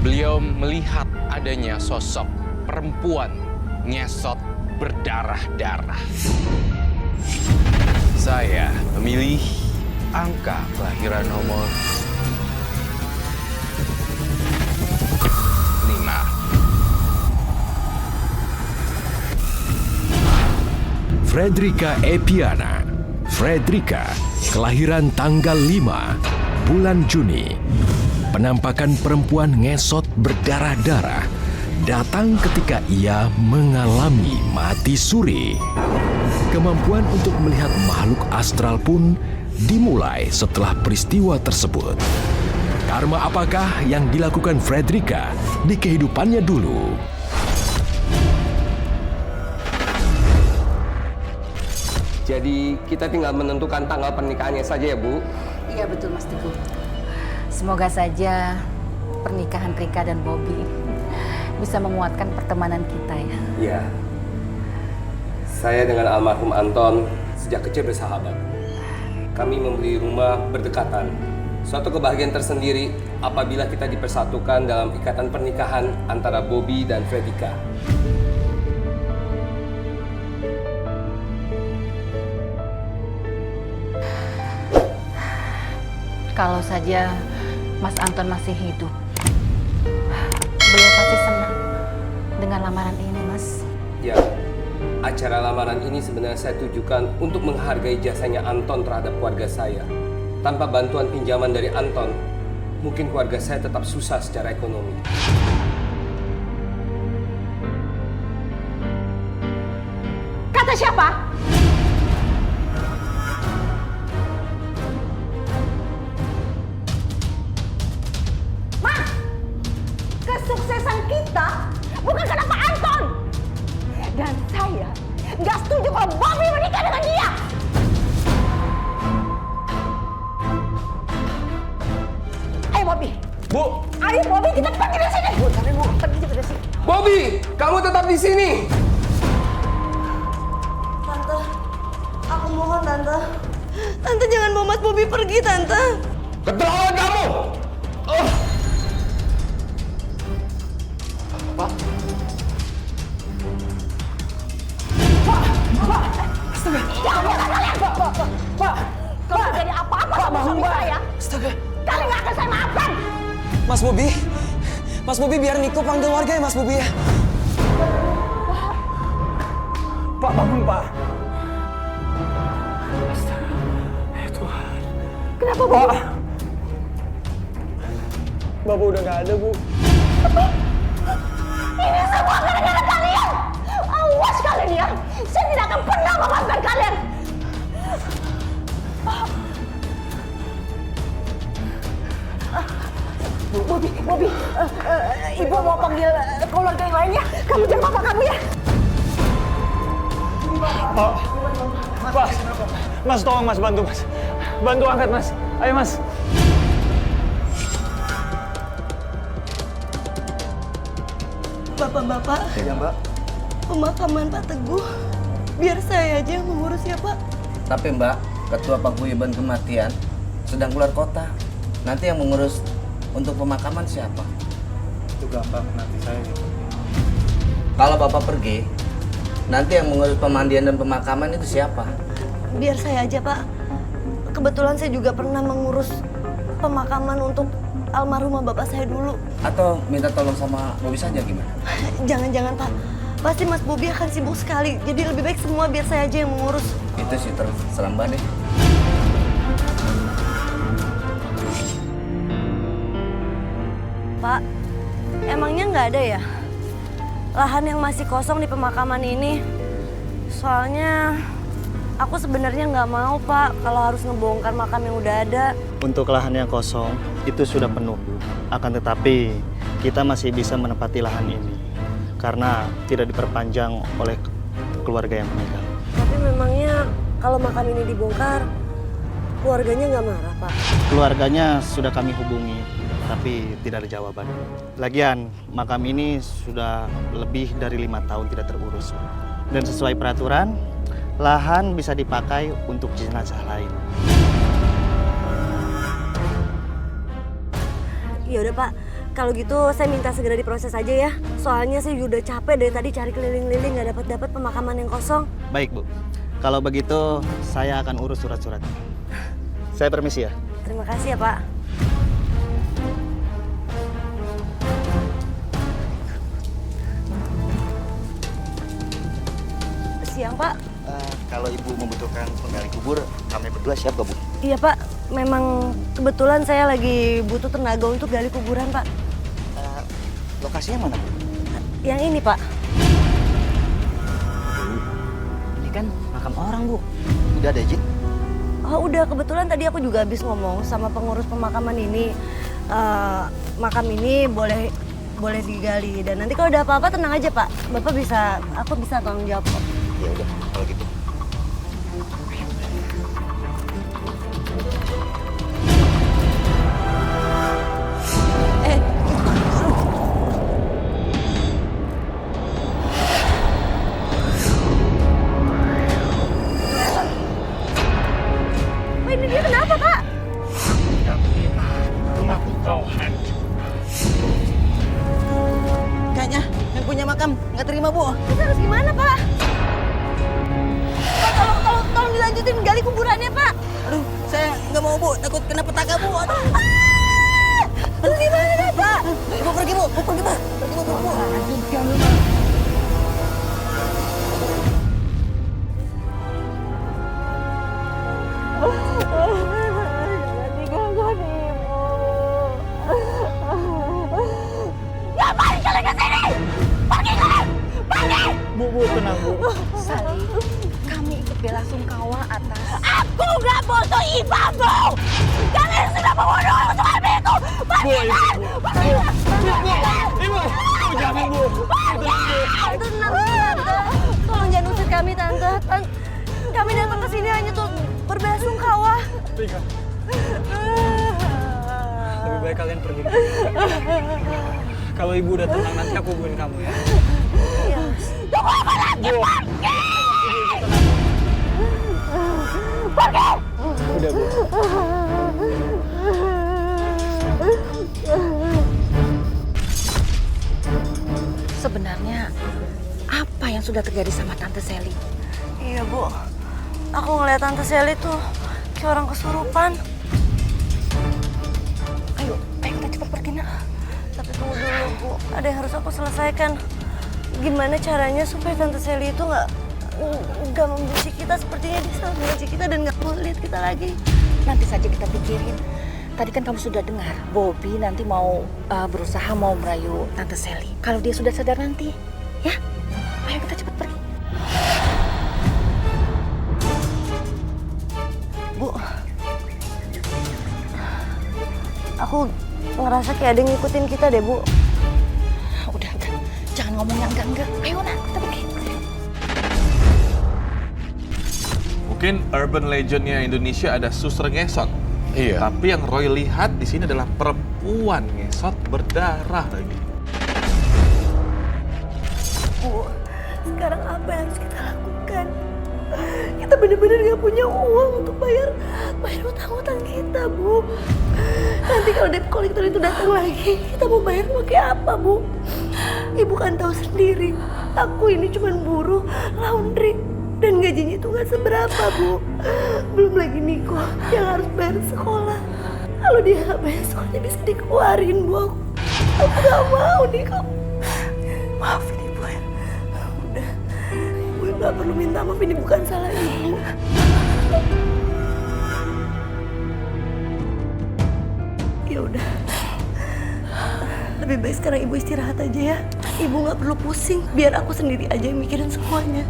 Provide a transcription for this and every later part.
beliau melihat adanya sosok perempuan ngesot berdarah-darah. Saya memilih angka kelahiran nomor 5. Fredrika Epiana. Fredrika, kelahiran tanggal 5 bulan Juni. Penampakan perempuan ngesot berdarah-darah datang ketika ia mengalami mati suri. Kemampuan untuk melihat makhluk astral pun dimulai setelah peristiwa tersebut. Karma apakah yang dilakukan Fredrika di kehidupannya dulu? Jadi kita tinggal menentukan tanggal pernikahannya saja ya, Bu? Iya betul Mas Teguh. Semoga saja pernikahan Rika dan Bobby bisa menguatkan pertemanan kita ya. Iya. Saya dengan almarhum Anton sejak kecil bersahabat. Kami membeli rumah berdekatan. Suatu kebahagiaan tersendiri apabila kita dipersatukan dalam ikatan pernikahan antara Bobby dan Fredrika. Kalau saja Mas Anton masih hidup, beliau pasti senang dengan lamaran ini, Mas. Ya, acara lamaran ini sebenarnya saya tujukan untuk menghargai jasanya Anton terhadap keluarga saya. Tanpa bantuan pinjaman dari Anton, mungkin keluarga saya tetap susah secara ekonomi. Kata siapa? Kesuksesan kita bukan karena Pak Anton. Dan saya nggak setuju kalau Bobby menikah dengan dia. Ayo Bobby. Bu! Ayo Bobby, kita pergi dari sini. Bu, tapi Bu, pergi dari sini. Bobby! Kamu tetap di sini! Tante, aku mohon Tante. Tante jangan bawa Mas Bobby pergi, Tante. Keterlaluan kamu! Oh. Pak. Astaga. Jangan buat kalian. Pak. Kalau terjadi apa-apa sama suami saya, Astaga. kalian nggak akan saya maafkan. Mas Bobby biar Niko panggil warga ya Mas Bobby ya. Pak, bangun Pak. Astaga. Ya Tuhan. Kenapa Bu? Pak. Bapak udah nggak ada, Bu. Ini semua gara-gara kalian. Awas kalian ya. Saya tidak akan pernah memaafkan kalian. Bobby, Ibu mau panggil keluarga yang lain ya. Kamu jangan papa kamu ya. Pak. Pak. Mas, tolong Mas, bantu Mas. Bantu angkat Mas. Ayo Mas. Bapak-bapak, Ya Mbak, pemakaman Pak Teguh, biar saya aja yang mengurus ya Pak. tapi Mbak, Ketua Paguyuban Kematian sedang keluar kota. Nanti yang mengurus untuk pemakaman siapa? Itu gampang, nanti saya. Kalau Bapak pergi, nanti yang mengurus pemandian dan pemakaman itu siapa? Biar saya aja Pak. Kebetulan saya juga pernah mengurus pemakaman untuk almarhumah bapak saya dulu. Atau minta tolong sama Bobby saja gimana? Jangan-jangan Pak, pasti Mas Bobby akan sibuk sekali. Jadi lebih baik semua biar saya aja yang mengurus. Itu sih terserah Mbak deh. Pak, emangnya nggak ada ya lahan yang masih kosong di pemakaman ini? Soalnya aku sebenarnya nggak mau Pak kalau harus ngebongkar makam yang udah ada. Untuk lahan yang kosong itu sudah penuh. Akan tetapi kita masih bisa menempati lahan ini karena tidak diperpanjang oleh keluarga yang meninggal. Tapi memangnya kalau makam ini dibongkar, keluarganya nggak marah Pak? Keluarganya sudah kami hubungi, tapi tidak ada jawaban. Lagian makam ini sudah lebih dari 5 tahun tidak terurus. Dan sesuai peraturan, lahan bisa dipakai untuk jenazah lain. Ya udah Pak, kalau gitu saya minta segera diproses aja ya. Soalnya saya udah capek dari tadi cari keliling-keliling nggak dapat pemakaman yang kosong. Baik, Bu. Kalau begitu, saya akan urus surat-surat. Saya permisi ya. Terima kasih ya, Pak. Siang, Pak. Kalau Ibu membutuhkan penggali kubur, kami berdua siap gak, Bu? Iya, Pak. Memang kebetulan saya lagi butuh tenaga untuk gali kuburan, Pak. Lokasinya mana, Bu? Yang ini, Pak. Ini kan makam orang, Bu. Udah ada izin? Oh, udah. Kebetulan tadi aku juga habis ngomong sama pengurus pemakaman ini. Makam ini boleh digali. Dan nanti kalau ada apa-apa tenang aja, Pak. Aku bisa tanggung jawab kok. Ya udah, kalau gitu. Pak, ini dia kenapa, Pak? Kayaknya yang punya makam nggak terima, Bu. Kita harus gimana, Pak? Pak, tolong dilanjutin gali kuburannya, Pak. Aduh, saya nggak mau, Bu. Takut kena petaka, Bu. Aduh. Aduh, gimana deh, Pak? Bu, pergi, Bu. Bu, pergi, Bu. Pergi, Bu. Bu. Jangan tinggalkan ibu. Ngapain kalian ke sini? Pergi kalian! Pergi! Bu, tenang, Bu. Sali, kami ikut bela sungkawa atas... Aku nggak butuh ibamu! Kalian sudah membunuh suamiku! Pergikan! Pergikan! Ibu, jangan, Bu. Tenang, Tante. Tolong jangan usir kami, Tante. Kami datang ke sini hanya untuk berbelasungkawa. Rika, lebih baik kalian pergi. Kalau Ibu udah tenang, nanti aku hubungin kamu ya. Iya. Tunggu apa lagi? Pergi! Udah, Bu. Sebenarnya apa yang sudah terjadi sama Tante Sally? Iya, Bu. Aku ngeliat Tante Sally tuh kayak orang kesurupan. Ayo kita cepat pergi, nak. Tapi tunggu dulu, Bu. Ada yang harus aku selesaikan. Gimana caranya supaya Tante Sally itu nggak membenci kita sepertinya dia selalu membenci kita dan nggak mau lihat kita lagi. Nanti saja kita pikirin. Tadi kan kamu sudah dengar, Bobby nanti mau berusaha mau merayu Tante Sally. Kalau dia sudah sadar nanti, ya. Ayo kita cepat pergi. Bu, aku ngerasa kayak ada yang ngikutin kita deh, Bu. Udah. Jangan ngomong yang enggak. Ayo, nak, kita pergi. Mungkin urban legendnya Indonesia ada suster ngesot. Iya. Tapi yang Roy lihat di sini adalah perempuan ngesot berdarah lagi. Bu, sekarang apa yang harus kita lakukan? Kita benar-benar nggak punya uang untuk bayar utang-utang kita, Bu. Nanti kalau debt collector itu datang lagi, kita mau bayar pakai apa, Bu? Ibu kan tahu sendiri, aku ini cuma buruh laundry dan gajinya itu nggak seberapa, Bu. Belum lagi Niko yang harus bayar sekolah. Kalau dia nggak bayar sekolahnya bisa dikeluarin, Bu. Aku nggak mau, Niko. Maafin Ibu ya. Udah, Ibu nggak perlu minta maaf, ini bukan salah Ibu. Ya udah, lebih baik sekarang Ibu istirahat aja ya. Ibu nggak perlu pusing, biar aku sendiri aja yang mikirin semuanya.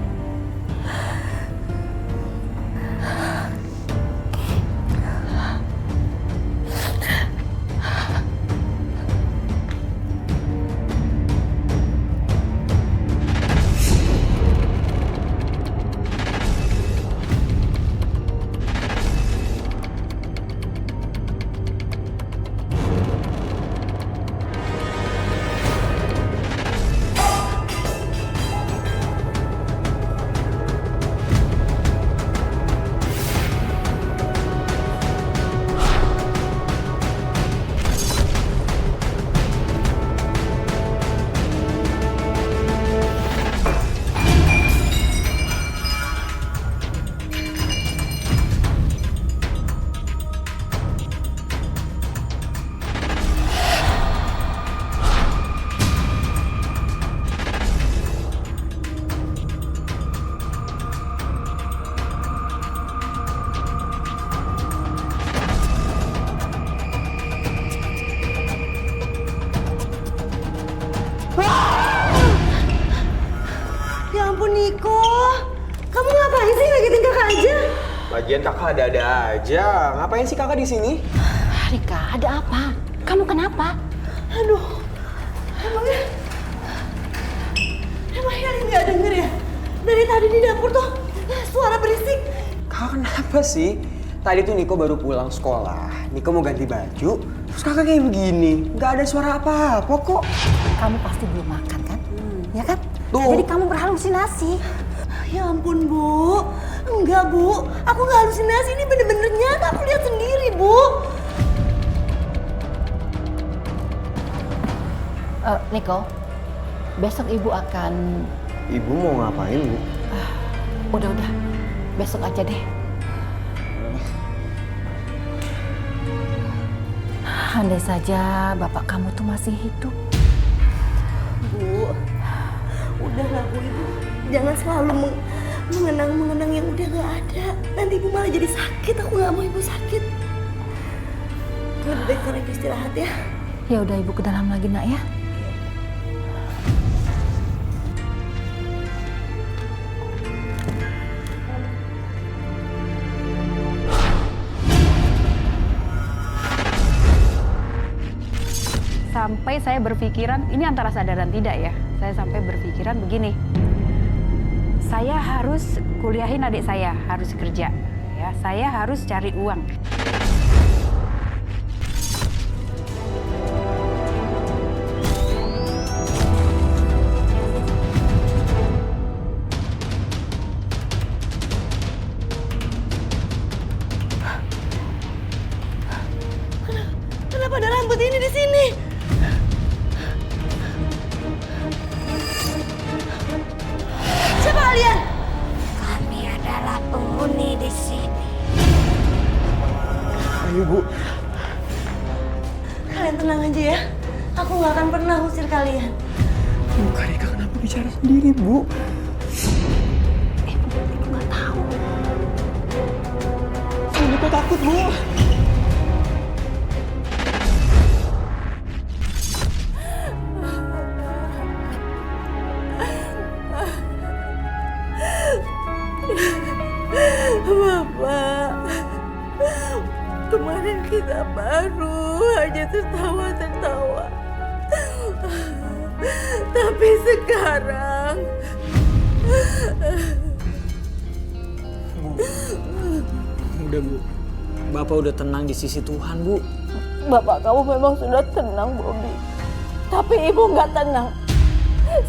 Lagian kakak ada-ada aja. Ngapain sih kakak di sini? Rika, ada apa? Kamu kenapa? Aduh, emangnya nggak denger ya? Dari tadi di dapur tuh suara berisik. Kakak kenapa sih? Tadi tuh Niko baru pulang sekolah. Niko mau ganti baju, terus kakak kayak begini. Nggak ada suara apa-apa kok. Kamu pasti belum makan kan? Ya kan? Tuh. Jadi kamu berhalusinasi. Ya ampun, Bu. Enggak, Bu. Aku nggak halusinasi, ini bener-bener nyata. Aku lihat sendiri, Bu. Niko, besok ibu akan... Ibu mau ngapain, Bu? Udah, besok aja deh. Andai saja bapak kamu tuh masih hidup. Bu, udahlah Bu, Ibu. Jangan selalu mengenang yang udah nggak ada. Nanti Ibu malah jadi sakit. Aku nggak mau Ibu sakit. Lebih baik sekarang Ibu istirahat ya. Ya udah, ibu ke dalam lagi, Nak, ya. Sampai saya berpikiran, ini antara sadar dan tidak ya, saya sampai berpikiran begini, saya harus kuliahin adik saya, harus kerja, ya, saya harus cari uang. Kenapa ada rambut ini di sini? Siapa kalian? Kami adalah penghuni di sini. Ayo, Bu. Kalian tenang aja ya. Aku nggak akan pernah usir kalian. Bu, Kak Rika kenapa bicara sendiri, Bu? Ibu nggak tahu. Niko takut, Bu. Bapak, kemarin kita baru aja tertawa-tertawa. Tapi sekarang... Udah, Bu. Bapak udah tenang di sisi Tuhan, Bu. Bapak kamu memang sudah tenang, Bobby. Tapi Ibu nggak tenang.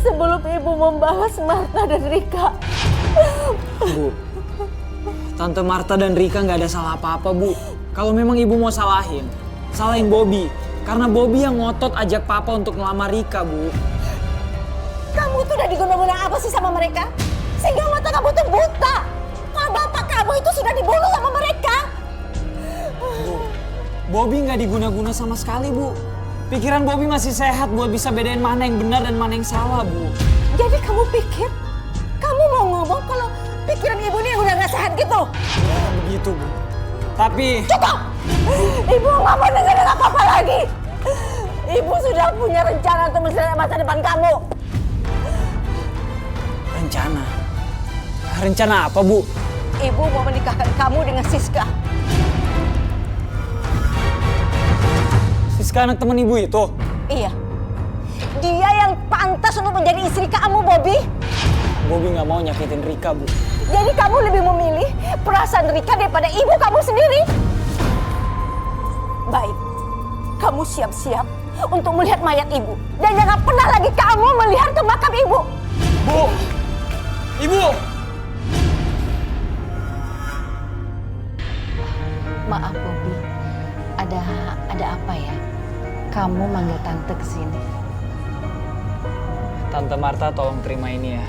Sebelum Ibu membahas Marta dan Rika. Bu, Tante Marta dan Rika nggak ada salah apa-apa, Bu. Kalau memang Ibu mau salahin Bobby. Karena Bobby yang ngotot ajak Papa untuk ngelamar Rika, Bu. Kamu tuh udah diguna-guna apa sih sama mereka? Sehingga mata kamu tuh buta. Kalau bapak kamu itu sudah dibunuh sama mereka. Bu, Bobby nggak diguna-guna sama sekali, Bu. Pikiran Bobby masih sehat buat bisa bedain mana yang benar dan mana yang salah, Bu. Jadi kamu pikir, kamu mau ngomong kalau pikiran ibu ini udah gak sehat gitu? Ya, begitu, Bu. Tapi... Cukup! Ibu gak mau dengerin apa-apa lagi. Ibu sudah punya rencana untuk masa depan kamu. Rencana? Rencana apa, Bu? Ibu mau menikahkan kamu dengan Siska. Siska anak teman Ibu itu? Iya. Dia yang pantas untuk menjadi istri kamu, Bobby. Bobby nggak mau nyakitin Rika, Bu. Jadi kamu lebih memilih perasaan Rika daripada ibu kamu sendiri? Baik, kamu siap-siap untuk melihat mayat ibu. Dan jangan pernah lagi kamu melihat ke makam ibu. Bu! Ibu! Maaf, Bobby. Ada apa ya? Kamu manggil Tante ke sini. Tante Marta tolong terima ini ya.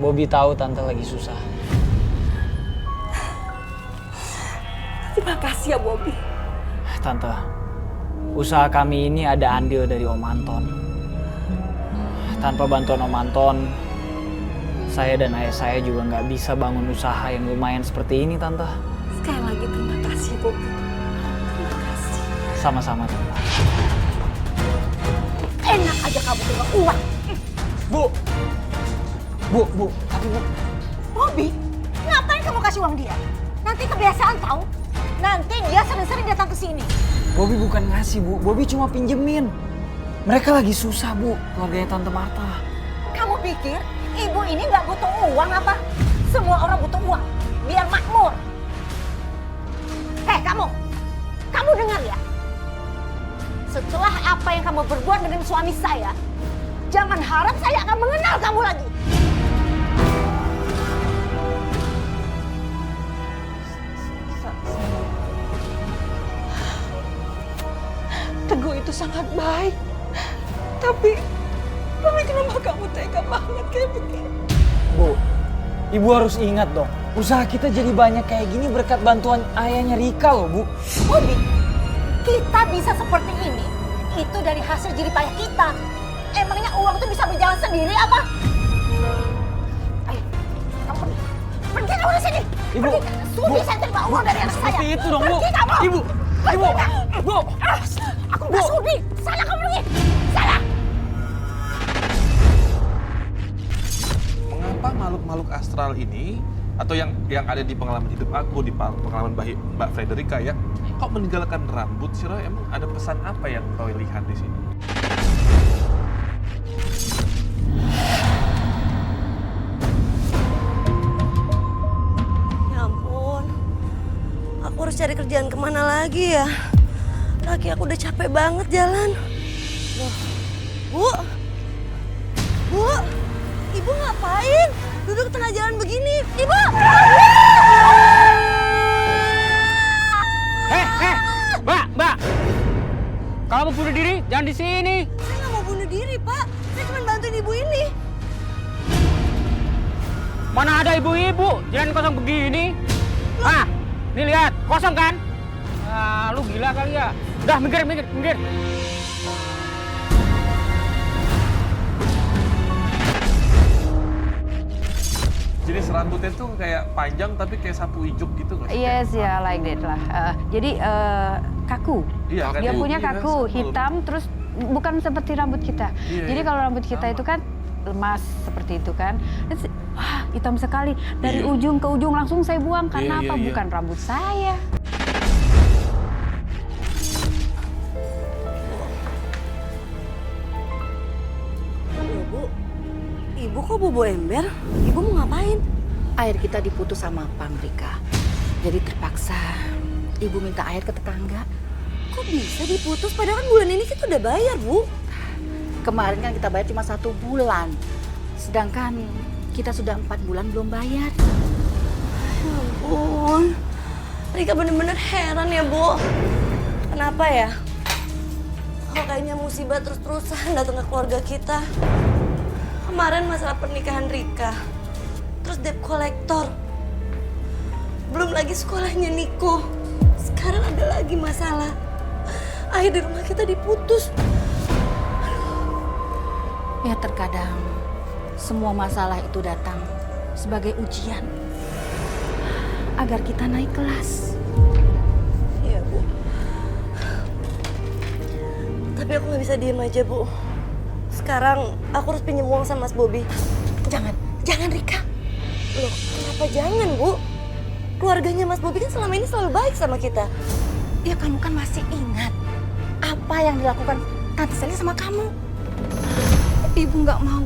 Bobby tahu Tante lagi susah. Terima kasih ya, Bobby. Tante, usaha kami ini ada andil dari Om Anton. Tanpa bantuan Om Anton, saya dan ayah saya juga nggak bisa bangun usaha yang lumayan seperti ini, Tante. Sekali lagi terima kasih, Bobby. Terima kasih. Sama-sama, Tante. Enak aja kamu terima uang. Bu, tapi Bu. Bobby, ngapain kamu kasih uang dia? Nanti kebiasaan tahu. Nanti dia sering-sering datang ke sini. Bobby bukan ngasih, Bu. Bobby cuma pinjemin. Mereka lagi susah, Bu, keluarganya Tante Marta. Kamu pikir ibu ini nggak butuh uang apa? Semua orang butuh uang biar makmur. Hei kamu dengar ya? Setelah apa yang kamu berbuat dengan suami saya, jangan harap saya akan mengenal kamu lagi. Teguh itu sangat baik. Tapi kenapa kamu tega banget kayak begini? Bu, Ibu harus ingat dong. Usaha kita jadi banyak kayak gini berkat bantuan ayahnya Rika loh, Bu. Bobby, kita bisa seperti ini, itu dari hasil jerih payah kita. Emangnya uang itu bisa berjalan sendiri apa? Ayo, kamu pergi. Pergi kamu dari sini. Ibu, pergi. Sudi saya terima uang dari anak saya. Seperti itu dong, Bu. Pergi kamu. Ibu, Bu. Aku nggak sudi. Salah kamu pergi. Salah. Mengapa makhluk-makhluk astral ini atau yang ada di pengalaman hidup aku, di pengalaman Mbak Frederica ya, kok meninggalkan rambut sih, Roy? Emang ada pesan apa yang Roy lihat di sini? Ya ampun, aku harus cari kerjaan kemana lagi ya? Kaki aku udah capek banget jalan. Loh, Bu, Ibu ngapain? Duduk tengah jalan begini, Ibu! Mbak! Kalau mau bunuh diri, jangan di sini. Saya nggak mau bunuh diri, Pak. Saya cuma bantuin ibu ini. Mana ada ibu-ibu, jalan kosong begini. Ah, nih lihat, kosong kan? Ah, lu gila kali ya. Udah, minggir. Jenis rambutnya tuh kayak panjang tapi kayak sapu ijuk gitu nggak sih? Yes, ya like that lah. Jadi kaku. Iya, kan? Dia punya Iya, kaku, kan? hitam, terus bukan seperti rambut kita. Iya, Jadi iya. kalau rambut kita itu kan lemas seperti itu kan. Terus, wah, hitam sekali. Dari Iya. ujung ke ujung langsung saya buang. Karena Iya, apa? iya, iya. Bukan rambut saya. Loh, Bu. Ibu kok bobo ember? Ibu mau ngapain? Air kita diputus sama Pam, Rika. Jadi terpaksa ibu minta air ke tetangga. Kok bisa diputus? Padahal kan bulan ini kita udah bayar, Bu. Kemarin kan kita bayar cuma 1 bulan. Sedangkan kita sudah 4 bulan belum bayar. Ya ampun. Rika bener-bener heran ya, Bu. Kenapa ya? Kok kayaknya musibah terus-terusan datang ke keluarga kita. Kemarin masalah pernikahan Rika. Terus debt kolektor. Belum lagi sekolahnya Niko. Sekarang ada lagi masalah. Air di rumah kita diputus. Ya terkadang semua masalah itu datang sebagai ujian agar kita naik kelas. Iya, Bu. Tapi aku nggak bisa diem aja, Bu. Sekarang aku harus pinjam uang sama Mas Bobby. Jangan Rika. Loh, kenapa jangan, Bu? Keluarganya Mas Bobby kan selama ini selalu baik sama kita. Ya kamu kan masih ingat apa yang dilakukan Tante Sally sama kamu. Ibu nggak mau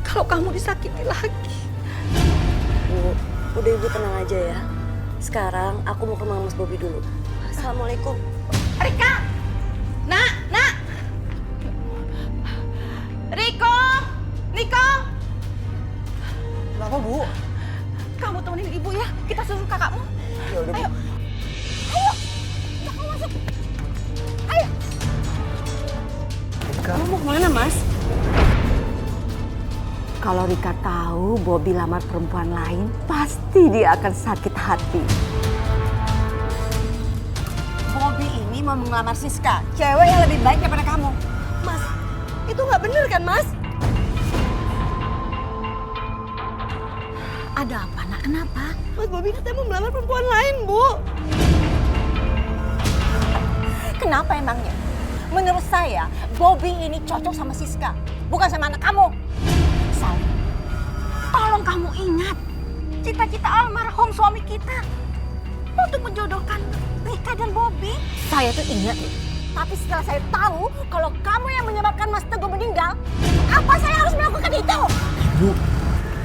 kalau kamu disakiti lagi. Bu, udah Ibu tenang aja ya. Sekarang aku mau ke rumah Mas Bobby dulu. Assalamualaikum. Rika! Nak! Niko! Kenapa, Bu? Kamu temenin ibu ya, kita suruh kakakmu. Ya udah, Bu. Ayo! Kamu masuk. Ayo! Kamu mau kemana, Mas? Kalau Rika tahu Bobby lamar perempuan lain, pasti dia akan sakit hati. Bobby ini mau melamar Siska, cewek yang lebih baik daripada kamu. Mas, itu nggak bener kan, Mas? Ada apa, Nak? Kenapa? Mas Bobby katanya mau melamar perempuan lain, Bu. Kenapa emangnya? Menurut saya, Bobby ini cocok sama Siska, bukan sama anak kamu. Tolong kamu ingat cita-cita almarhum suami kita. untuk menjodohkan Rika dan Bobby. Saya tuh ingat ya. Tapi setelah saya tahu kalau kamu yang menyebabkan Mas Teguh meninggal, apa saya harus melakukan itu? Bu,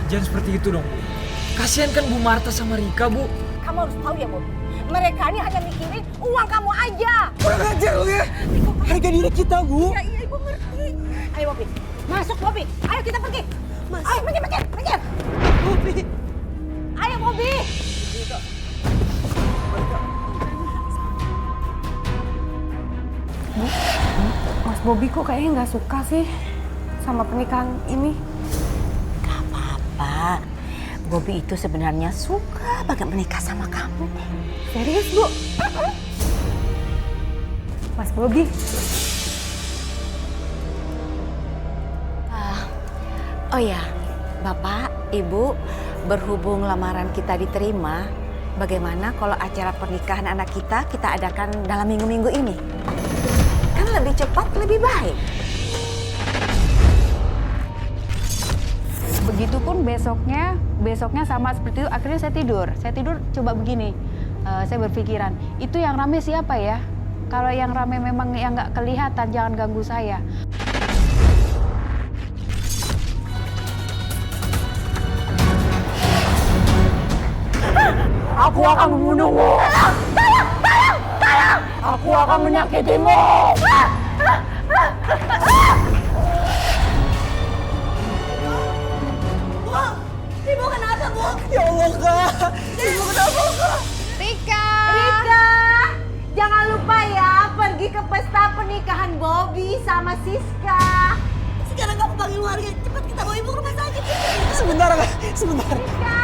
jangan seperti itu dong. Kasihan kan Bu Marta sama Rika, Bu. Kamu harus tahu ya, Bobby. Mereka ini hanya mikirin uang kamu aja. Kurang ajar lu ya. Harga diri kita, Bu. Iya, Ibu ngerti. Ayo, Bobby. Masuk, Bobby. Ayo kita pergi. Ayo, pergi. Bobby. Ayo, Bobby. Mas Bobby kok kayaknya nggak suka sih sama pernikahan ini? Gak apa-apa. Bobby itu sebenarnya suka banget menikah sama kamu. Serius, Bu? Mas Bobby. Oh ya, Bapak, Ibu, berhubung lamaran kita diterima, bagaimana kalau acara pernikahan anak kita adakan dalam minggu-minggu ini? Kan lebih cepat, lebih baik. Begitupun besoknya sama seperti itu. Akhirnya saya tidur coba begini. Saya berpikiran, itu yang rame siapa ya? Kalau yang rame memang yang nggak kelihatan, jangan ganggu saya. Aku akan membunuhmu. Tolong! Aku akan menyakitimu. Bu, Ibu kenapa, Bu? Ya Allah, Kak. Ibu kenapa, Kak? Rika, jangan lupa ya pergi ke pesta pernikahan Bobby sama Siska. Sekarang kamu panggil warga, cepat kita bawa Ibu ke rumah sakit. Sebentar, Kak. Sebentar. Rika.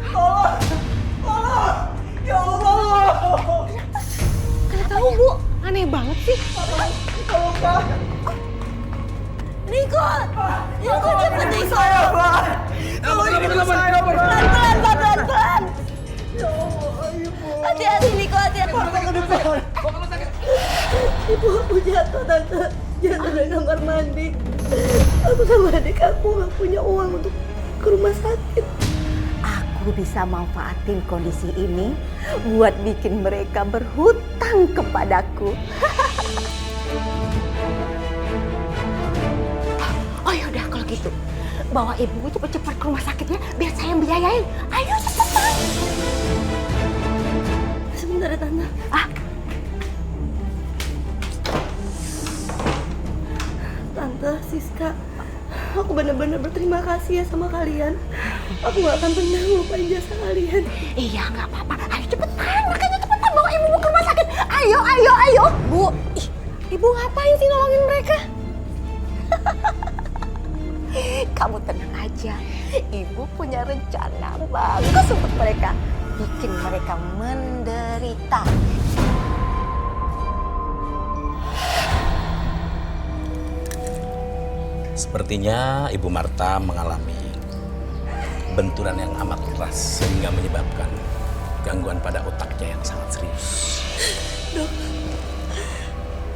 Tolong. Ya Allah. Gak tahu, Bu. Aneh banget sih. Tolong, Kak. Nicole, cepet Nicole. Saya, Pak. Tolong ibu saya, Pak. Pelan. Ya Allah, Ibu. Hati-hati Nicole, hati-hati. Ibu jatuh, Tante. Jatuh dari kamar mandi. Aku sama adik aku nggak punya uang untuk ke rumah sakit. Aku bisa manfaatin kondisi ini buat bikin mereka berhutang kepadaku. Oh yaudah kalau gitu, bawa ibu cepet-cepet ke rumah sakitnya biar saya yang biayain. Ayo cepetan. Sebentar ya, Tante. Tante, Siska, aku benar-benar berterima kasih ya sama kalian. Aku gak akan pernah lupain jasa kalian. Iya nggak apa-apa. Ayo cepetan, makanya cepetan bawa ibu ke rumah sakit. Ayo. Bu, ibu ngapain sih nolongin mereka? Kamu tenang aja. Ibu punya rencana bagus untuk mereka. Bikin mereka menderita. Sepertinya Ibu Marta mengalami benturan yang amat keras sehingga menyebabkan gangguan pada otaknya yang sangat serius. Dok,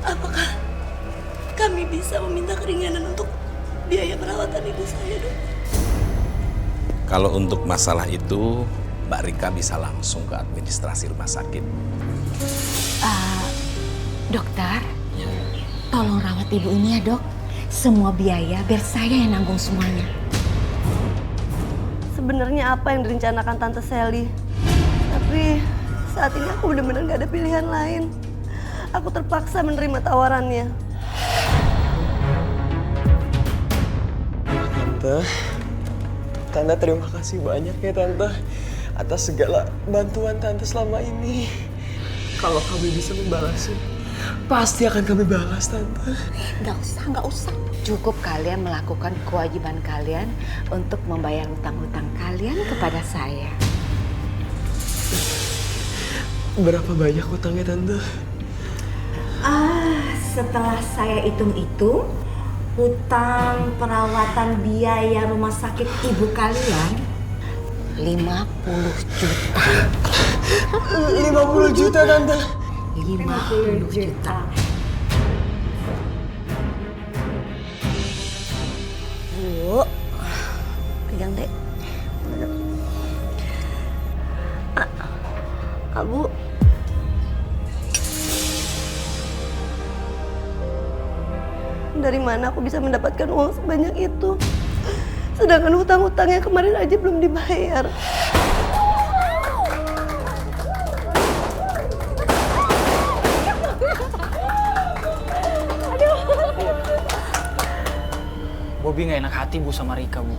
apakah kami bisa meminta keringanan untuk biaya perawatan ibu saya, Dok? Kalau untuk masalah itu, Mbak Rika bisa langsung ke administrasi rumah sakit. Dokter, tolong rawat ibu ini ya, Dok. Semua biaya biar saya yang nanggung semuanya. Sebenarnya apa yang direncanakan Tante Sally? Tapi saat ini aku benar-benar gak ada pilihan lain. Aku terpaksa menerima tawarannya. Tante terima kasih banyak ya, Tante, atas segala bantuan Tante selama ini. Kalau kami bisa membalasnya, pasti akan kami balas, Tante. Nggak usah. Cukup kalian melakukan kewajiban kalian untuk membayar hutang-hutang kalian kepada saya. Berapa banyak hutangnya, Tante? Setelah saya hitung-hitung, hutang perawatan biaya rumah sakit ibu kalian 50 juta. 50 juta, Tante. 50 juta. Bu, pegang deh. Bu. Dari mana aku bisa mendapatkan uang sebanyak itu? Sedangkan hutang-hutangnya kemarin aja belum dibayar. Bobby nggak enak hati, Bu, sama Rika, Bu.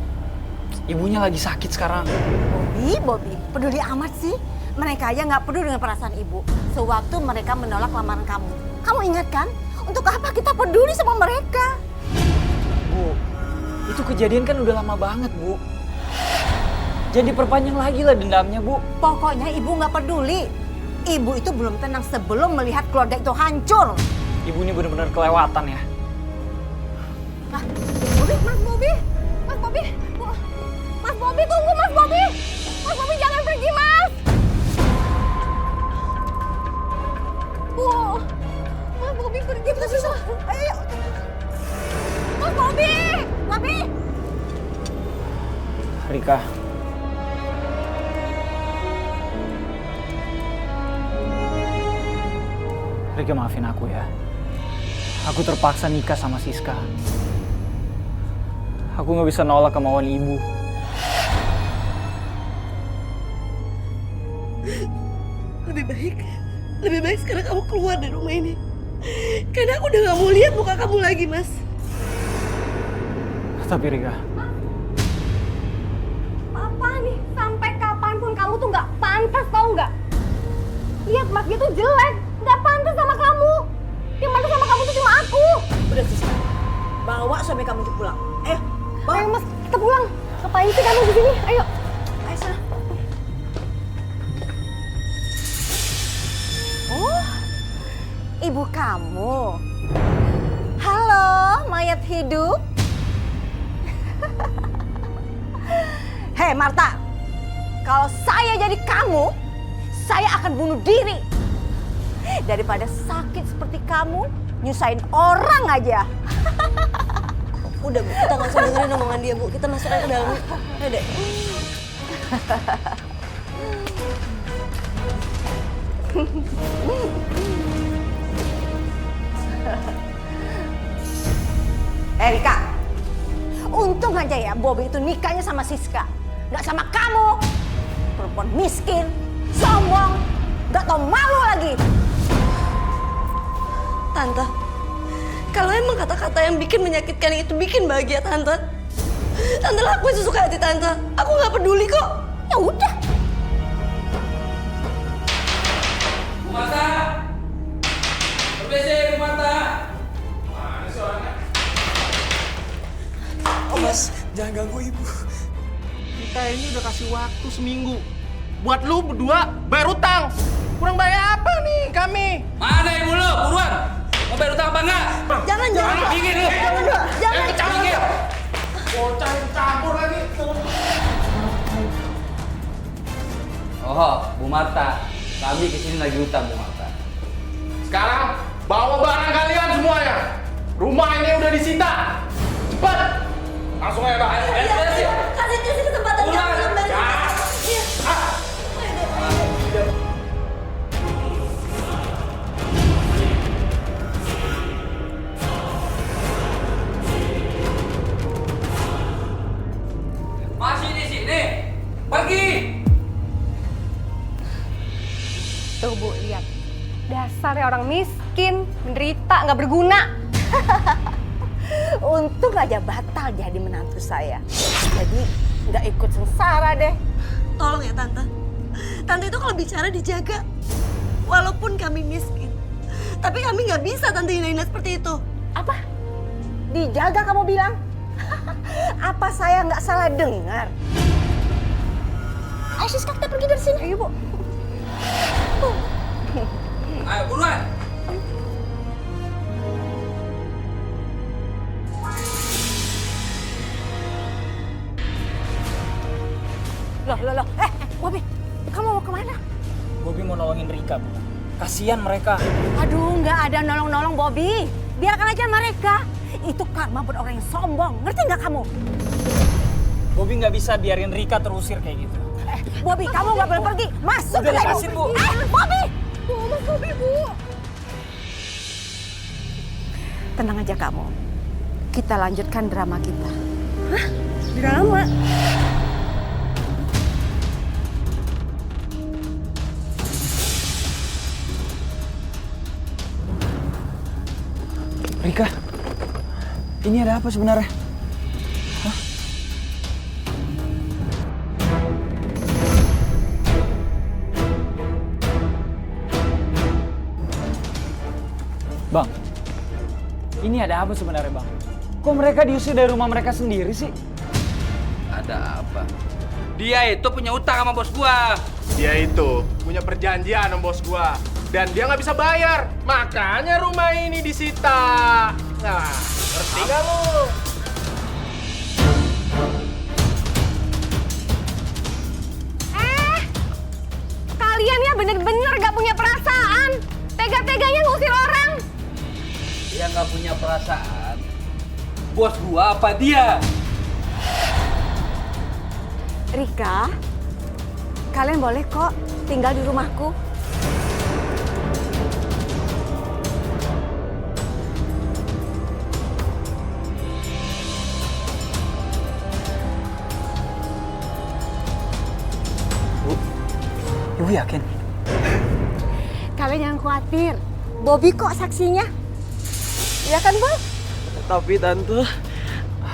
Ibunya lagi sakit sekarang. Bobby, peduli amat sih. Mereka aja nggak peduli dengan perasaan ibu. Sewaktu mereka menolak lamaran kamu. Kamu ingat kan? Untuk apa kita peduli sama mereka? Bu, itu kejadian kan udah lama banget, Bu. Jadi perpanjang lagi lah dendamnya, Bu. Pokoknya ibu nggak peduli. Ibu itu belum tenang sebelum melihat keluarga itu hancur. Ibu ini benar-benar kelewatan ya. Mas Bobby, Mas Bobby, Mas Bobby tunggu Mas Bobby, Mas Bobby jangan pergi Mas. Mas Bobby pergi terus. Ayo, Mas Bobby, Bobby. Rika. Rika, maafin aku ya. Aku terpaksa nikah sama Siska. Aku nggak bisa nolak kemauan ibu. Lebih baik sekarang kamu keluar dari rumah ini. Karena aku udah gak mau lihat muka kamu lagi, Mas. Tapi Rika, Apa nih? Sampai kapanpun kamu tuh nggak pantas, tau nggak? Lihat Mas, dia tuh jelek, nggak pantas sama kamu. Yang pantas sama kamu tuh cuma aku. Udah Siska, bawa suami kamu untuk pulang. Ayo, Mas, kita pulang. Ngapain sih kamu di sini? Ayo, ayo sana. Oh, ibu kamu. Halo, mayat hidup. Hei Marta, kalau saya jadi kamu, saya akan bunuh diri. Daripada sakit seperti kamu, nyusahin orang aja. Udah Bu, kita gak usah dengerin omongan dia Bu. Kita masuk aja ke dalam. Ayo deh. Rika, untung aja ya Bobby itu nikahnya sama Siska, nggak sama kamu. Perempuan miskin, sombong, nggak tau malu lagi. Tante, kalau emang kata-kata yang bikin menyakitkan itu bikin bahagia Tante, Tante lakuin sesuka hati Tante. Aku nggak peduli kok. Ya udah. Bu Marta! Berbeza Bu Marta! Mana sih orangnya? Oh Mas, jangan ganggu ibu. Kita ini udah kasih waktu seminggu buat lu berdua bayar utang. Kurang bayar apa nih kami? Mana ibu lu? Buruan! Mau bayar utang apa enggak? Jangan. Dingin lu! Jangan. Dingin! Bocah campur lagi. Oh, Bu Marta. Kami kesini lagi utang, Bu Marta. Sekarang bawa barang kalian semuanya. Rumah ini udah disita. Cepat. Langsung aja, Pak. Kasih kesempatan kami kembali. Masih di sini. Pergi. Tuh Bu, lihat. Dasarnya orang miskin, menderita, nggak berguna. Untung aja batal jadi menantu saya. Jadi nggak ikut sengsara deh. Tolong ya Tante. Tante itu kalau bicara dijaga. Walaupun kami miskin. Tapi kami nggak bisa Tante hina-hina seperti itu. Apa? Dijaga kamu bilang? Apa saya nggak salah dengar? Ayo Siska, kita pergi dari sini. Ayo Bu. Ayo buruan. Loh. Bobby, kamu mau kemana? Bobby mau nolongin Rika, Bu. Kasihan mereka. Aduh, nggak ada nolong-nolong Bobby. Biarkan aja mereka. Itu karma buat orang yang sombong. Ngerti nggak kamu? Bobby nggak bisa biarin Rika terusir kayak gitu. Bobby, kamu nggak boleh pergi. Masuk Udah ke dalam. lepasin, Bu. Bobby! Mas Bobby, Bu. Tenang aja kamu. Kita lanjutkan drama kita. Hah? Drama? Rika, ini ada apa sebenarnya? Hah? Bang, ini ada apa sebenarnya, Bang? Kok mereka diusir dari rumah mereka sendiri sih? Ada apa? Dia itu punya utang sama bos gua. Dia itu punya perjanjian sama bos gua. Dan dia nggak bisa bayar. Makanya rumah ini disita. Nah, ngerti nggak lu? Kalian ya bener-bener gak punya perasaan. Tega-teganya ngusir orang. Dia nggak punya perasaan. Bos gua apa dia? Rika, kalian boleh kok tinggal di rumahku. Ibu yakin? Kalian jangan khawatir. Bobby kok saksinya. Iya kan, Bob? Tapi Tante...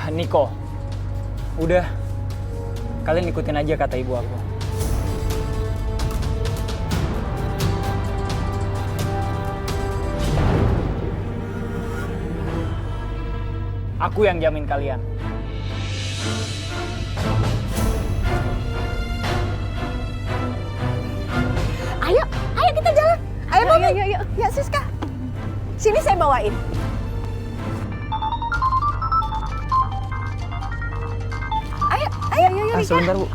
Niko, udah. Kalian ikutin aja kata ibu aku. Aku yang jamin kalian. Ayo, ayo kita jalan. Ayo, Bobby. Yuk. Ya, Siska. Sini saya bawain. Ayo, Rika. Sebentar, Bu.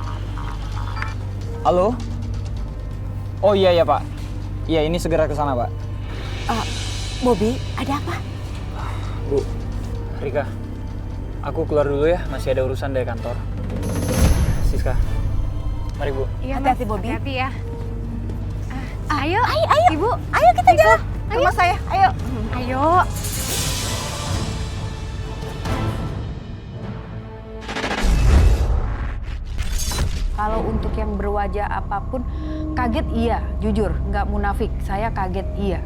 Halo? Oh iya ya, Pak. Iya, ini segera ke sana, Pak. Bobby, ada apa? Bu, Rika, aku keluar dulu ya. Masih ada urusan dari kantor. Siska, mari, Bu. Iya, hati-hati, Bobby. Hati-hati ya. Ayo. Ibu. Ayo kita jalan. Sama saya. Ayo. Ayo. Kalau untuk yang berwajah apapun, kaget iya, jujur, nggak munafik. Saya kaget iya.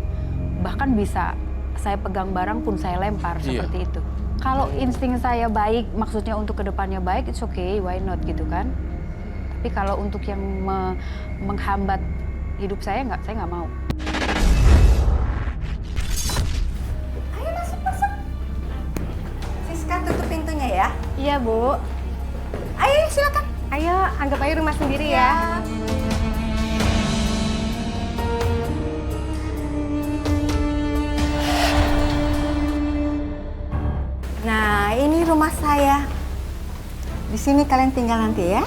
Bahkan bisa saya pegang barang pun saya lempar seperti itu. Kalau insting saya baik, maksudnya untuk kedepannya baik, it's okay, why not gitu kan. Tapi kalau untuk yang menghambat hidup saya nggak mau. Ayo masuk. Siska tutup pintunya ya. Iya, Bu. Ayo silakan. Ayo, anggap aja rumah sendiri ya. Nah, ini rumah saya. Di sini kalian tinggal nanti ya.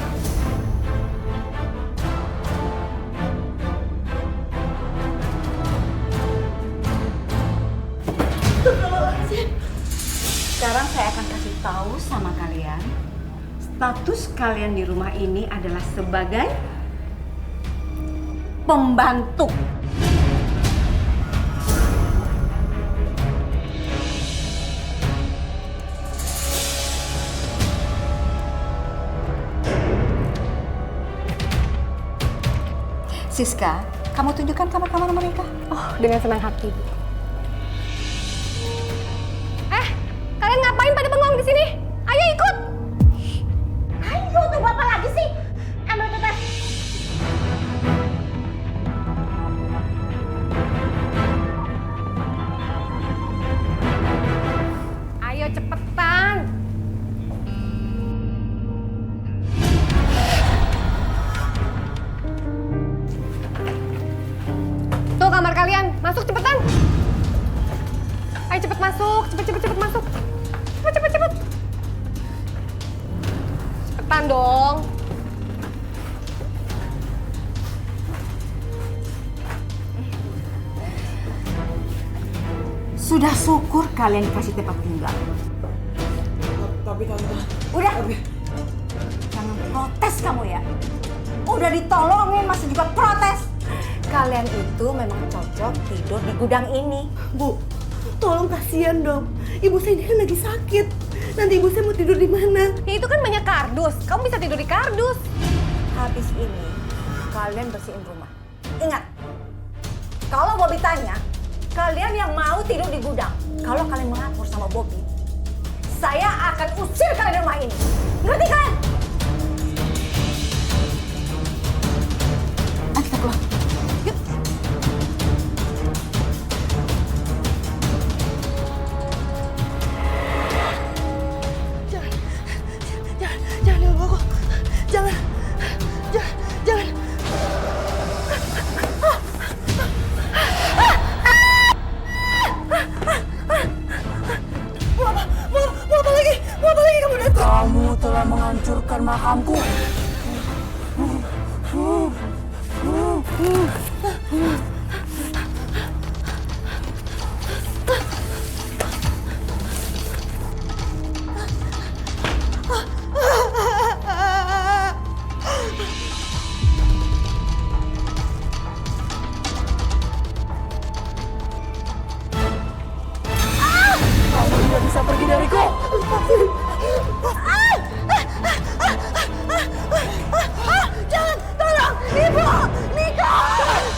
Sekarang saya akan kasih tahu sama kalian, status kalian di rumah ini adalah sebagai pembantu. Siska, kamu tunjukkan kamar-kamar mereka. Oh, dengan senang hati. Kalian ngapain pada bengong di sini? Ayo ikut. Ayo, tunggu apa lagi sih? Ambil kertas. Ayo cepetan. Tuh kamar kalian, masuk cepetan. Ayo cepet masuk, cepet masuk. Cepet. Cepetan dong. Sudah syukur kalian dikasih tempat tinggal. Tapi Tante... Udah. Jangan protes kamu ya. Udah ditolongin masih juga protes. Kalian itu memang cocok tidur di gudang ini. Bu, tolong kasihan dong. Ibu saya ini kan lagi sakit. Nanti ibu saya mau tidur di mana? Ya, itu kan banyak kardus. Kamu bisa tidur di kardus. Habis ini kalian bersihin rumah. Ingat, kalau Bobby tanya, kalian yang mau tidur di gudang. Kalau kalian melapor sama Bobby, saya akan usir kalian dari rumah ini. Ngerti kan? Ayo kita keluar. Yuk. Jangan ganggu aku. Jangan. Mau apa lagi kamu datang? Kamu telah menghancurkan makamku. Kamu tidak bisa pergi dariku. Jangan, tolong, Ibu, Niko,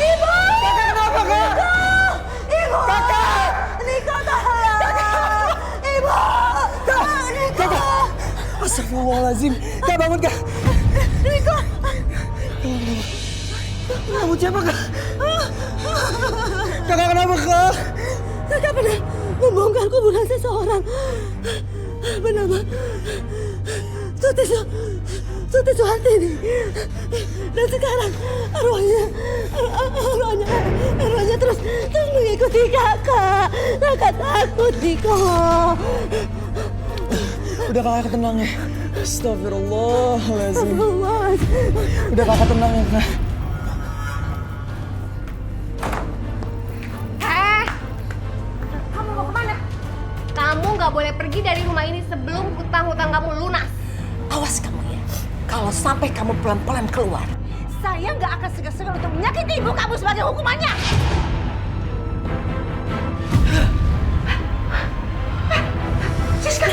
Ibu. Kakak kenapa, Kak? Ibu, Kakak. Niko, tolong, Ibu, tolong, Niko. Astagfirullahaladzim. Kak, bangun, Kak. Niko. Kamu siapa, Kak? Kakak kenapa, Kak? Kakak pernah membongkar kuburan seseorang bernama Tuti Suhartini. Dan sekarang arwahnya terus mengikuti kakak. Kakak takut, Niko. Udah kakak tenang ya. Astagfirullahaladzim. Udah kakak tenang ya, Kak. Kamu mau kemana? Kamu nggak boleh pergi dari rumah ini sebelum hutang-hutang kamu lunas. Awas kamu ya. Kalau sampai kamu pelan-pelan keluar, Saya nggak akan segan-segan untuk menyakiti ibu kamu sebagai hukumannya. Siska!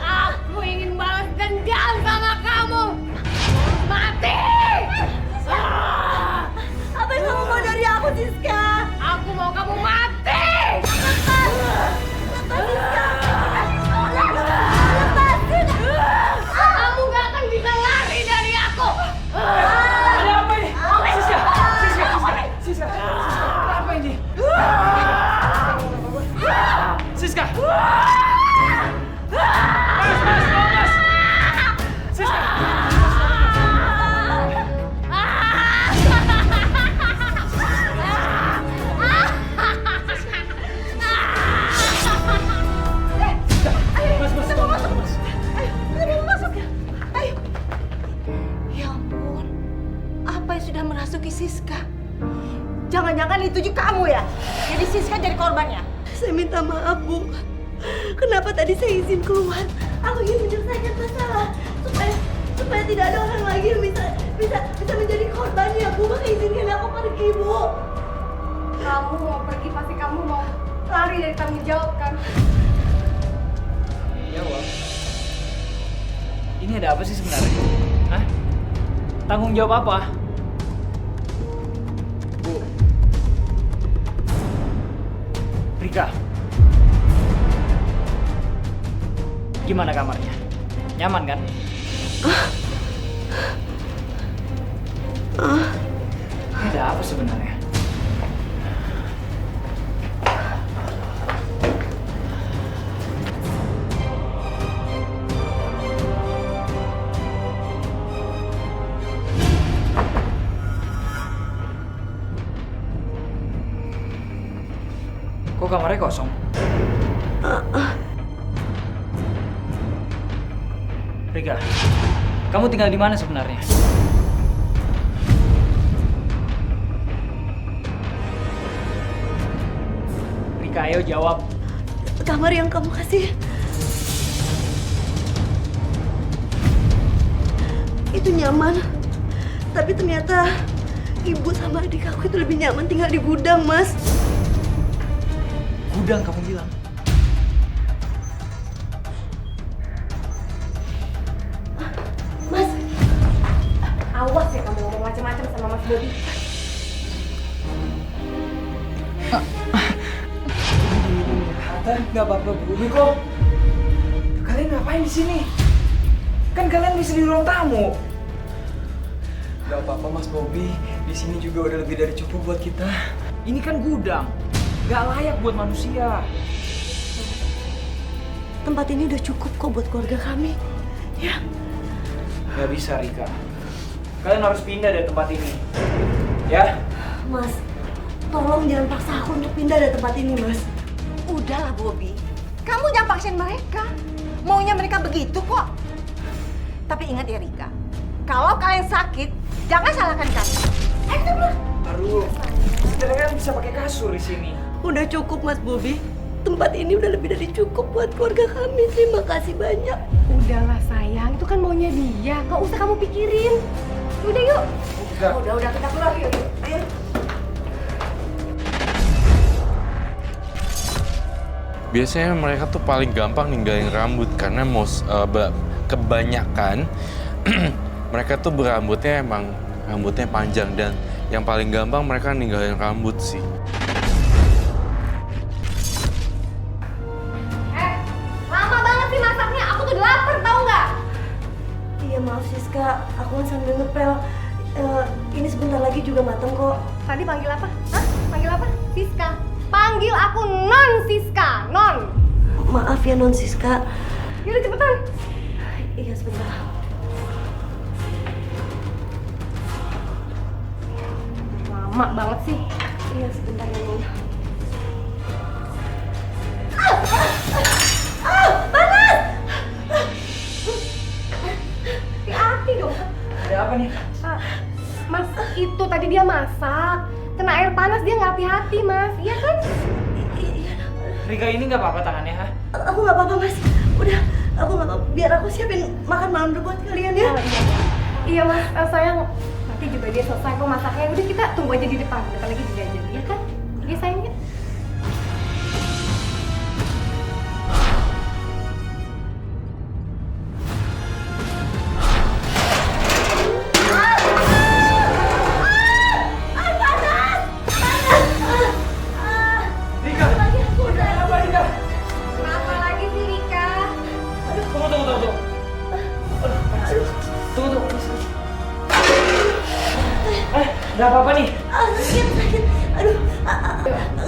Aku ingin balas dendam sama kamu. Mati! Apa yang kamu mau dari aku, Siska? Aku mau kamu mati! Kamu gak akan bisa lari dari aku! Ada apa ini? Siska, apa ini? Siska! Mas! Siska! Ya ampun, apa yang sudah merasuki Siska? Jangan-jangan itu juga kamu ya? Jadi Siska jadi korbannya? Saya minta maaf, Bu. Kenapa tadi saya izin keluar? Aku ingin menyelesaikan masalah supaya tidak ada orang lagi yang bisa menjadi korbannya, Bu. Maka izinkan aku pergi, Bu. Kamu mau pergi pasti kamu mau lari dari tanggung jawab kan? Jawab. Ini ada apa sih sebenarnya? Hah? Tanggung jawab apa? Bu. Rika. Gimana kamarnya? Nyaman kan? Ini ada apa sebenarnya? Kok kamarnya kosong? Rika, kamu tinggal di mana sebenarnya? Rika, ayo jawab. Kamar yang kamu kasih. Itu nyaman. Tapi ternyata ibu sama adik aku itu lebih nyaman tinggal di gudang, Mas. Gudang kamu bilang? Mas, awas ya kamu ngomong macam-macam sama Mas Bobby. Nggak apa-apa, Bu. Miko, kalian ngapain di sini? Kan kalian bisa di ruang tamu. Nggak apa-apa, Mas Bobby. Di sini juga udah lebih dari cukup buat kita. Ini kan gudang, nggak layak buat manusia. Tempat ini udah cukup kok buat keluarga kami. Ya. Nggak bisa, Rika. Kalian harus pindah dari tempat ini. Ya? Mas, tolong jangan paksa aku untuk pindah dari tempat ini, Mas. Udahlah, Bobby. Kamu jangan paksain mereka. Maunya mereka begitu kok. Tapi ingat ya, Rika. Kalau kalian sakit, jangan salahkan kami. Ayo kita pulang. Aduh, kita kan bisa pakai kasur di sini. Udah cukup, Mas Bobby. Tempat ini udah lebih dari cukup buat keluarga kami. Terima kasih banyak. Udahlah sayang, itu kan maunya dia. Gak usah kamu pikirin. Udah yuk. Udah kita keluar yuk. Ayo. Biasanya mereka tuh paling gampang ninggalin rambut karena kebanyakan mereka tuh rambutnya panjang dan yang paling gampang mereka ninggalin rambut sih. Lama banget sih masaknya. Aku tuh lapar, tau nggak? Iya, maaf Siska. Aku kan sambil ngepel. Ini sebentar lagi juga matang kok. Tadi panggil apa? Hah? Panggil apa? Siska. Panggil aku Non Siska. Non. Maaf ya Non Siska. Yaudah cepetan. Iya, sebentar. Lama banget sih. Iya, sebentar ya Non. Panas! Hati-hati dong. Ada apa nih? Mas, itu tadi dia masak. Kena air panas dia nggak hati-hati, Mas. Iya kan? Rika, ini nggak apa-apa tangannya, ha? Aku nggak apa-apa, Mas. Udah, aku nggak apa-apa. Biar aku siapin makan malam dulu buat kalian ya. Iya, Mas. Sayang, nanti juga dia selesai kok masaknya. Udah, kita tunggu aja di depan. Bentar lagi juga aja, ya kan? Iya, sayangnya. Nggak apa-apa nih? Sakit. Aduh,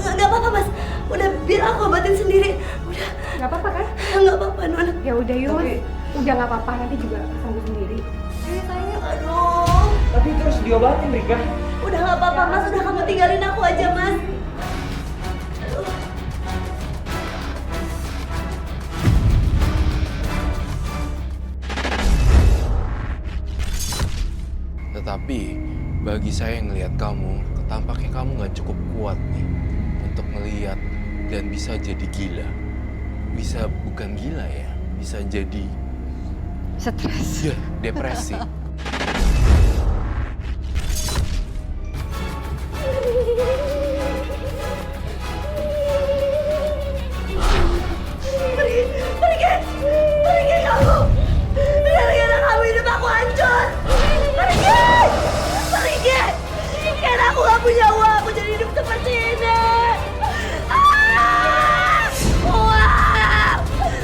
nggak apa-apa Mas. Udah, biar aku obatin sendiri. Udah. Nggak apa-apa kan? Nggak apa-apa, Non. Ya udah yuk, Mas. Udah nggak apa-apa, nanti juga sembuh sendiri. Ayo sayang. Aduh. Tapi itu harus diobatin, Rika. Udah nggak apa-apa, Mas. Udah kamu tinggalin aku aja, Mas. Tetapi bagi saya yang ngelihat kamu, tampaknya kamu nggak cukup kuat nih untuk ngelihat dan bisa jadi gila. Bisa bukan gila ya, bisa jadi stres. Ya, depresi. Pergi kamu. Gara-gara kamu hidup aku hancur. Pergi. Karena aku gak punya uang, aku jadi hidup seperti ini.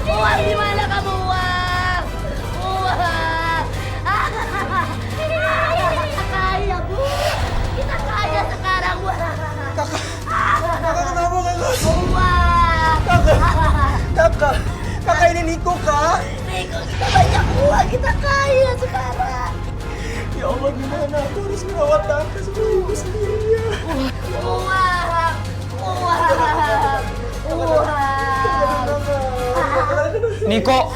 Uang di mana kamu, uang? Kita kaya, Bu. Kita kaya sekarang, Bu. Kakak kenapa, Kakak? Uang. Kakak ini Niko, Kak. Niko, kita banyak uang, kita kaya sekarang. Ya Allah, gimana aku harus merawat tante sama ibu sendirian? Uang. Niko.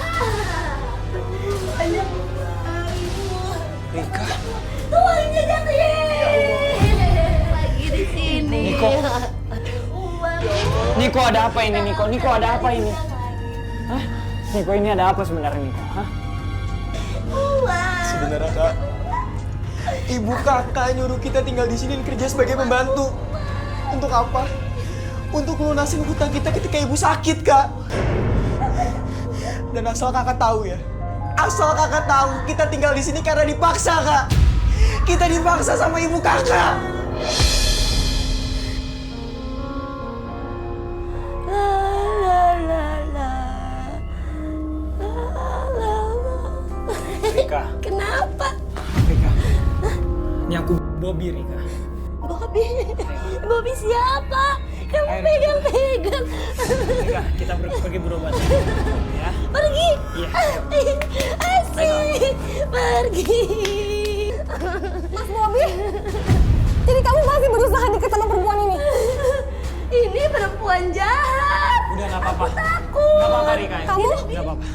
Banyak Niko ada apa ini Niko? Niko ada apa ini? Hah? Niko ini ada apa sebenarnya Niko? Hah? Sebenarnya Kak, ibu kakak nyuruh kita tinggal di sini dan kerja sebagai pembantu. Untuk apa? Untuk lunasin hutang kita ketika ibu sakit, Kak. Dan asal kakak tahu ya, asal kakak tahu kita tinggal di sini karena dipaksa, Kak. Kita dipaksa sama ibu kakak. Rika. Kenapa? Rika. Ini aku Bobby, Rika. Bobby? Bobby siapa? Kamu pegang-pegang. Rika, kita pergi berobat. Ya. Pergi? Iya. Asik. Pergi. Mas Bobby? Jadi kamu masih berusaha dekat sama perempuan ini? Ini perempuan jahat. Udah nggak apa-apa. Aku takut. Nggak apa-apa Rika. Kamu? Nggak apa-apa.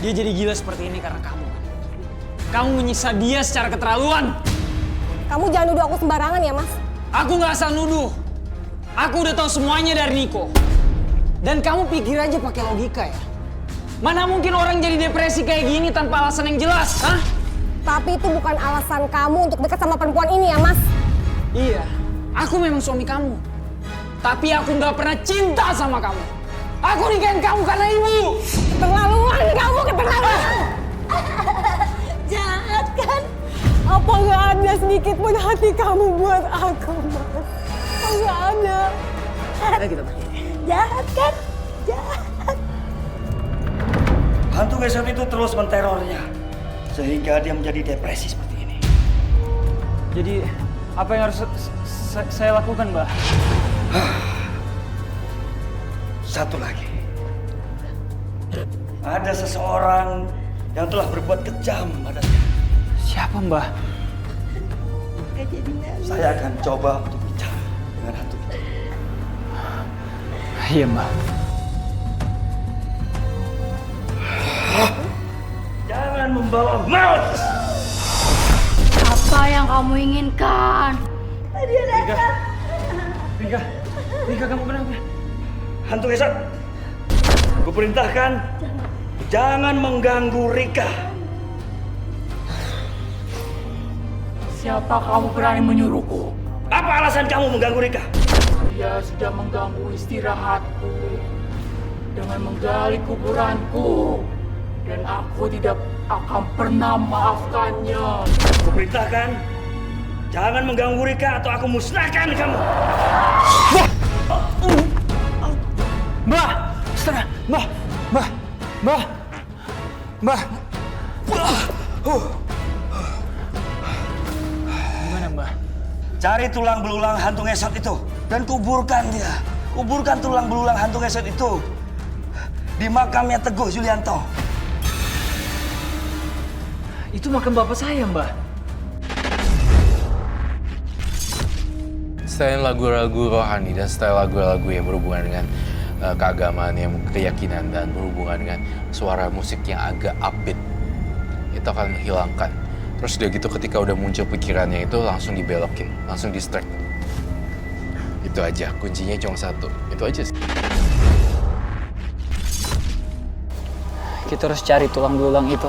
Dia jadi gila seperti ini karena kamu. Kamu menyiksa dia secara keterlaluan. Kamu jangan nuduh aku sembarangan ya, Mas. Aku nggak asal nuduh. Aku udah tahu semuanya dari Niko. Dan kamu pikir aja pakai logika ya. Mana mungkin orang jadi depresi kayak gini tanpa alasan yang jelas, hah? Tapi itu bukan alasan kamu untuk dekat sama perempuan ini ya, Mas. Iya, aku memang suami kamu. Tapi aku nggak pernah cinta sama kamu. Aku nikahin kamu karena ibu. Keterlaluan kamu, keterlaluan. Jahat kan? Apa nggak ada sedikit pun hati kamu buat aku, Mas? Apa nggak ada? Ayo kita pergi. Jahat kan? Jahat. Hantu ngesot itu terus menterornya. Sehingga dia menjadi depresi seperti ini. Jadi, apa yang harus saya lakukan, Mbak? Satu lagi. Ada seseorang yang telah berbuat kejam padanya. Siapa, Mbak? Saya akan coba untuk bicara dengan hantu itu. Iya, Mbak. Jangan membawa maut! Apa yang kamu inginkan? Dia datang. Rika, Rika kamu kenapa? Hantu ngesot, kuperintahkan jangan mengganggu Rika. Siapa kamu berani menyuruhku? Apa alasan kamu mengganggu Rika? Dia sudah mengganggu istirahatku dengan menggali kuburanku. Dan aku tidak akan pernah maafkannya. Kuperintahkan jangan mengganggu Rika atau aku musnahkan kamu. Mbak! Setengah! Mbak! Mbak! Mbak! Mbak! Gimana, Mbak? Cari tulang belulang hantu ngesot itu dan kuburkan dia. Kuburkan tulang belulang hantu ngesot itu di makamnya Teguh Julianto. Itu makam bapak saya, Mbak. Selain lagu-lagu rohani dan style lagu-lagu yang berhubungan dengan keagamaan, yang keyakinan, dan berhubungan dengan suara musik yang agak upbeat, itu akan menghilangkan. Terus udah gitu ketika udah muncul pikirannya itu langsung dibelokin, langsung distract. Itu aja, kuncinya cuma satu. Itu aja sih. Kita harus cari tulang belulang itu.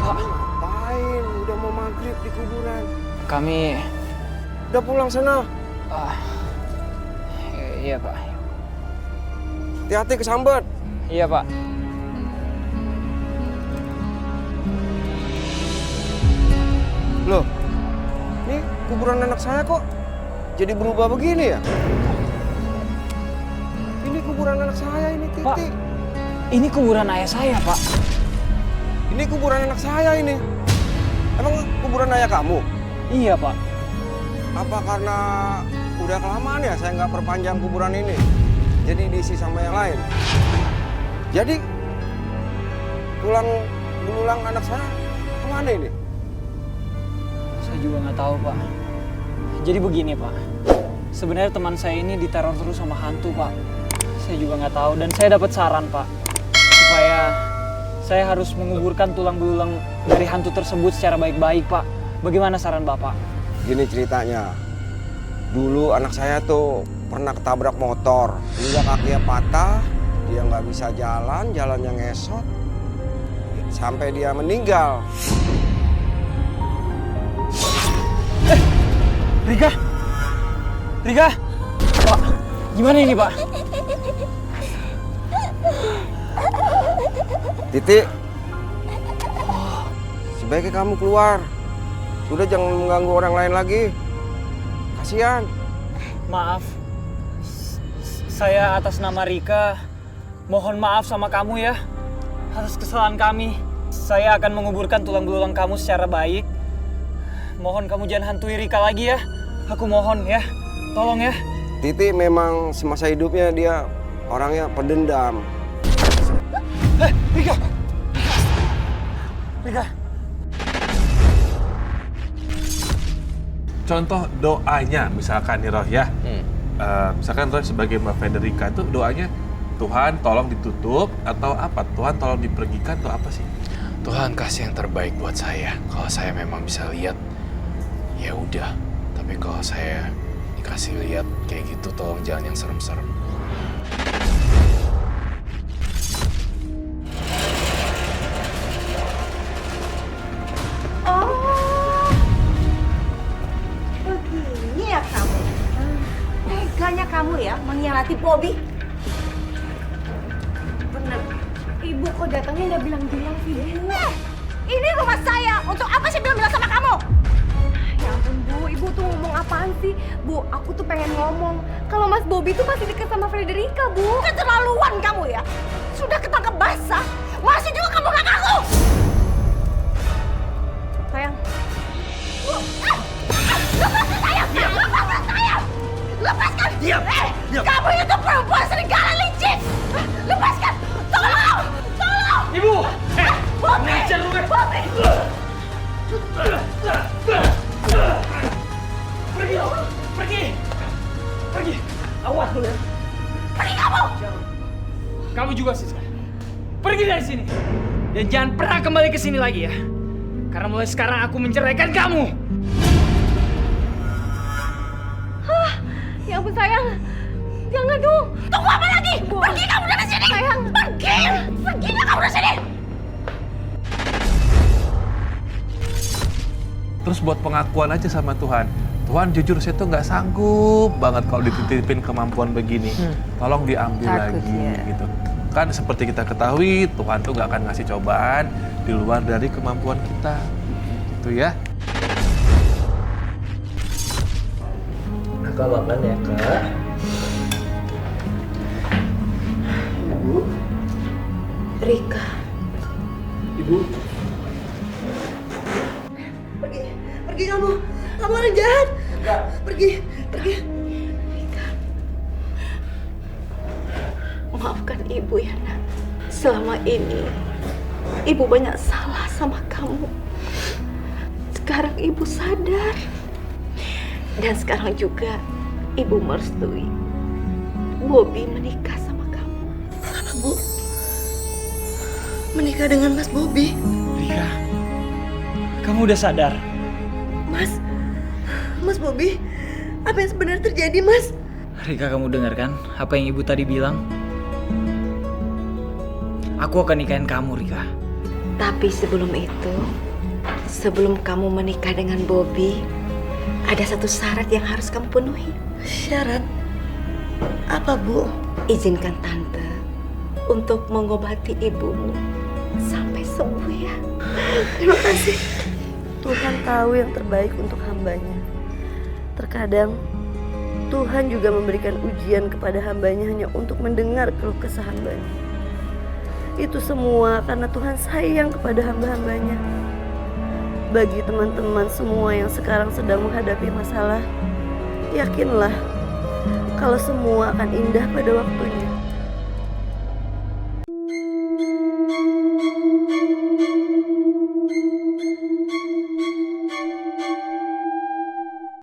Ngapain? Udah mau maghrib di kuburan. Kami... Udah pulang sana. Iya, Pak. Hati-hati kesambet. Iya, Pak. Loh, ini kuburan anak saya kok jadi berubah begini ya? Ini kuburan anak saya ini, Titi. Pak, ini kuburan ayah saya, Pak. Ini kuburan anak saya ini. Emang kuburan ayah kamu? Iya, Pak. Apa karena udah kelamaan ya saya nggak perpanjang kuburan ini? Jadi diisi sama yang lain. Jadi tulang belulang anak saya kemana ini? Saya juga nggak tahu, Pak. Jadi begini, Pak. Sebenarnya teman saya ini diteror terus sama hantu, Pak. Saya juga nggak tahu dan saya dapat saran, Pak, supaya Saya harus menguburkan tulang belulang dari hantu tersebut secara baik-baik, Pak. Bagaimana saran Bapak? Gini ceritanya. Dulu anak saya tuh pernah ketabrak motor. Hingga kakinya patah, dia nggak bisa jalan, jalannya ngesot. Sampai dia meninggal. Rika! Rika! Pak, gimana ini, Pak? Titik, sebaiknya kamu keluar. Sudah jangan mengganggu orang lain lagi. Kasihan. Maaf, saya atas nama Rika mohon maaf sama kamu ya atas kesalahan kami. Saya akan menguburkan tulang belulang kamu secara baik. Mohon kamu jangan hantui Rika lagi ya. Aku mohon ya, tolong ya. Titi memang semasa hidupnya dia orangnya pendendam. Rika! Rika! Contoh doanya misalkan nih Roh ya. Misalkan Roh sebagai Mbak Frederica itu doanya Tuhan tolong ditutup atau apa? Tuhan tolong dipergikan atau apa sih? Tuhan kasih yang terbaik buat saya. Kalau saya memang bisa lihat, ya udah. Tapi kalau saya dikasih lihat kayak gitu, tolong jangan yang serem-serem. Oh, begini ya kamu. Teganya kamu ya mengkhianati Bobby. Bener. Ibu kok datangnya nggak bilang-bilang sih, Bu? Ini rumah saya. Untuk apa sih bilang-bilang sama kamu? Ya ampun, Bu. Ibu tuh ngomong apaan sih? Bu, aku tuh pengen ngomong kalau Mas Bobby tuh masih deket sama Frederica, Bu. Keterlaluan kamu ya. Sudah ketangkep basah, masih juga kamu gak ngaku. Sayang. Lepaskan saya! Lepaskan saya! Lepaskan! Diam! Kamu itu perempuan serigala licik! Lepaskan! Tolong! Tolong! Ibu! Bobby! Ngajar lu, Bobby! Pergi! Pergi! Pergi! Awas lu ya! Pergi kamu! Kamu juga sih, pergi dari sini. Dan jangan pernah kembali ke sini lagi ya. Karena mulai sekarang aku menceraikan kamu. Hah, ya ampun sayang. Jangan dong. Tunggu apa lagi? Pergi kamu dari sini! Sayang. Pergi! Pergilah kamu dari sini! Terus buat pengakuan aja sama Tuhan. Tuhan jujur saya tuh nggak sanggup banget kalau dititipin kemampuan begini. Tolong diambil Takut, lagi ya. gitu. Kan seperti kita ketahui Tuhan tuh nggak akan ngasih cobaan di luar dari kemampuan kita. Gitu ya. Kakak makan ya, Kak. Ibu. Rika. Ibu. Pergi kamu. Kamu orang jahat. Pergi. Pergi. Rika. Maafkan ibu ya, Nak. Selama ini ibu banyak salah sama kamu. Sekarang ibu sadar. Dan sekarang juga ibu merestui Bobby menikah sama kamu. Apa, Bu? Menikah dengan Mas Bobby? Rika, kamu udah sadar? Mas Bobby, apa yang sebenarnya terjadi, Mas? Rika, kamu dengar kan apa yang ibu tadi bilang? Aku akan nikahin kamu, Rika. Tapi sebelum itu, sebelum kamu menikah dengan Bobby, ada satu syarat yang harus kamu penuhi. Syarat? Apa, Bu? Izinkan Tante untuk mengobati ibumu sampai sembuh ya. Terima kasih. Tuhan tahu yang terbaik untuk hambanya. Terkadang Tuhan juga memberikan ujian kepada hambanya hanya untuk mendengar keluh kesah hambanya. Itu semua karena Tuhan sayang kepada hamba-hambanya. Bagi teman-teman semua yang sekarang sedang menghadapi masalah, yakinlah kalau semua akan indah pada waktunya.